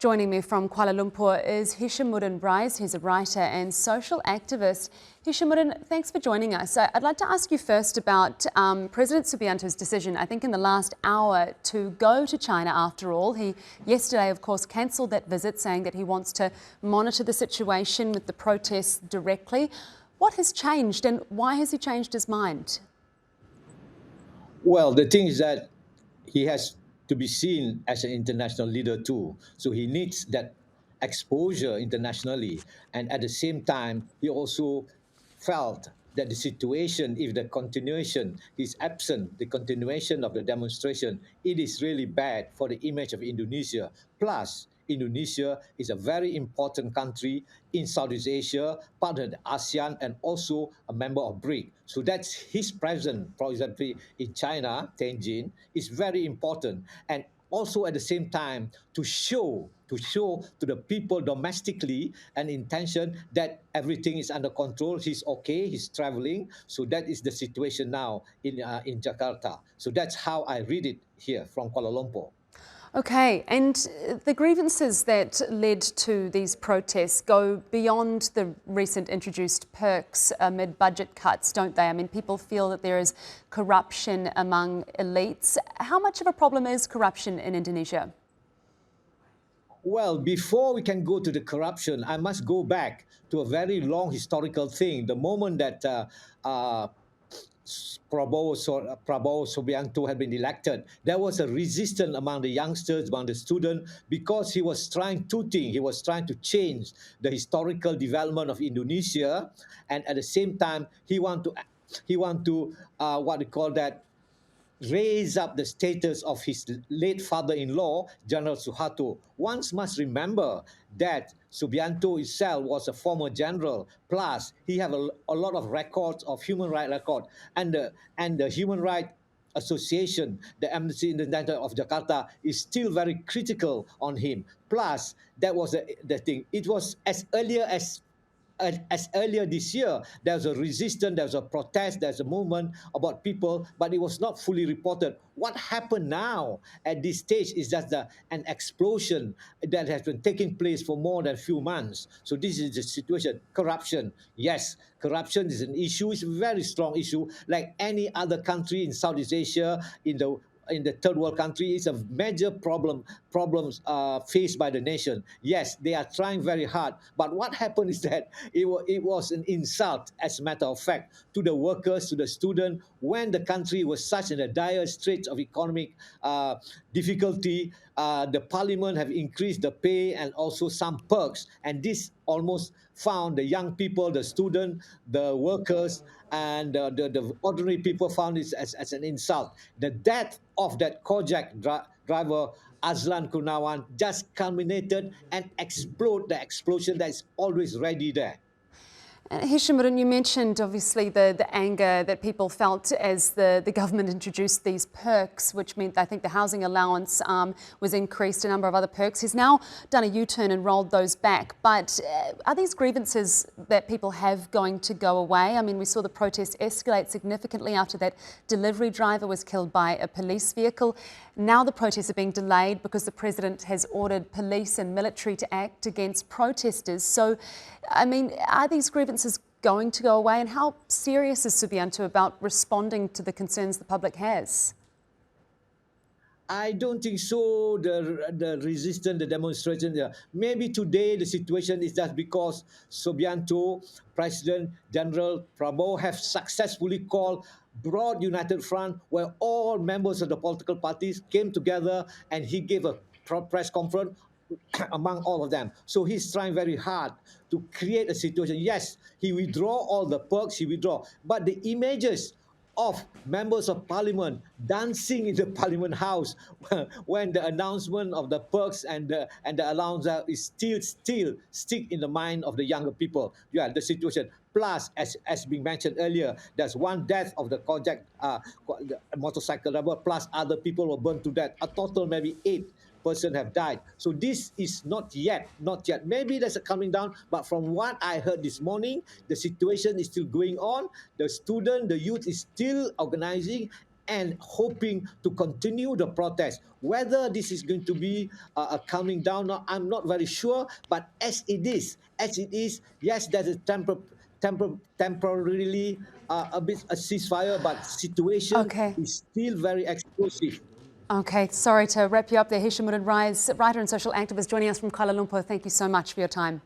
Joining me from Kuala Lumpur is Hishamuddin Rais. He's a writer and social activist. Hishamuddin, thanks for joining us. I'd like to ask you first about President Subianto's decision, I think in the last hour, to go to China after all. He yesterday, of course, cancelled that visit, saying that he wants to monitor the situation with the protests directly. What has changed and why has he changed his mind? Well, the thing is that he has to be seen as an international leader too. So he needs that exposure internationally. And at the same time, he also felt that the situation, if the continuation is absent, the continuation of the demonstration, it is really bad for the image of Indonesia. Plus, Indonesia is a very important country in Southeast Asia, part of the ASEAN, and also a member of BRIC. So that's his presence, for example, in China, Tianjin, is very important. And also at the same time to the people domestically an intention that everything is under control. He's okay. He's traveling. So that is the situation now in Jakarta. So that's how I read it here from Kuala Lumpur. Okay, and the grievances that led to these protests go beyond the recent introduced perks amid budget cuts, don't they? I mean, people feel that there is corruption among elites. How much of a problem is corruption in Indonesia? Well, before we can go to the corruption, I must go back to a very long historical thing. The moment that Prabowo Subianto had been elected, there was a resistance among the youngsters, among the students, because he was trying two things. He was trying to change the historical development of Indonesia, and at the same time, he want to what they call that, raise up the status of his late father-in-law, General Suharto. One must remember that Subianto itself was a former general, plus he have a lot of records of human rights record, and the Human Rights Association, the Amnesty International of Jakarta, is still very critical on him. Plus, that was the thing. It was as earlier this year, there was a resistance, there was a protest, there's a movement about people, but it was not fully reported. What happened now at this stage is just an explosion that has been taking place for more than a few months. So this is the situation. Corruption, yes, corruption is an issue. It's a very strong issue, like any other country in Southeast Asia, in the third world country. Is a major problems faced by the nation. Yes, they are trying very hard, but what happened is that it was an insult, as a matter of fact, to the workers, to the student, when the country was such in a dire straits of economic difficulty. The parliament have increased the pay and also some perks, and this almost found the young people, the student, the workers, and the ordinary people found this as an insult. The death of that Kojak driver, Azlan Kurnawan, just culminated and the explosion that is always ready there. Hishamuddin, you mentioned obviously the anger that people felt as the government introduced these perks, which meant I think the housing allowance was increased, a number of other perks. He's now done a U-turn and rolled those back. But are these grievances that people have going to go away? I mean, we saw the protest escalate significantly after that delivery driver was killed by a police vehicle. Now the protests are being delayed because the president has ordered police and military to act against protesters. So, I mean, are these grievances going to go away? And how serious is Subianto about responding to the concerns the public has? I don't think so. The resistance, the demonstration. Maybe today the situation is just because Subianto, President General Prabowo, have successfully called broad united front where all members of the political parties came together, and he gave a press conference among all of them. So he's trying very hard to create a situation. Yes, he withdraw all the perks, but the images of members of parliament dancing in the parliament house when the announcement of the perks and the allowance is still stick in the mind of the younger people. Yeah, the situation. Plus, as being mentioned earlier, there's one death of the Kojak motorcycle driver, plus other people were burned to death. A total maybe 8 persons have died. So this is not yet. Maybe there's a coming down, but from what I heard this morning, the situation is still going on. The youth is still organizing, and hoping to continue the protest. Whether this is going to be calming down, I'm not very sure. But as it is, yes, there's a temporarily a bit a ceasefire, but situation Okay. is still very explosive. Okay, sorry to wrap you up there. Hishamuddin Rais, writer and social activist, joining us from Kuala Lumpur. Thank you so much for your time.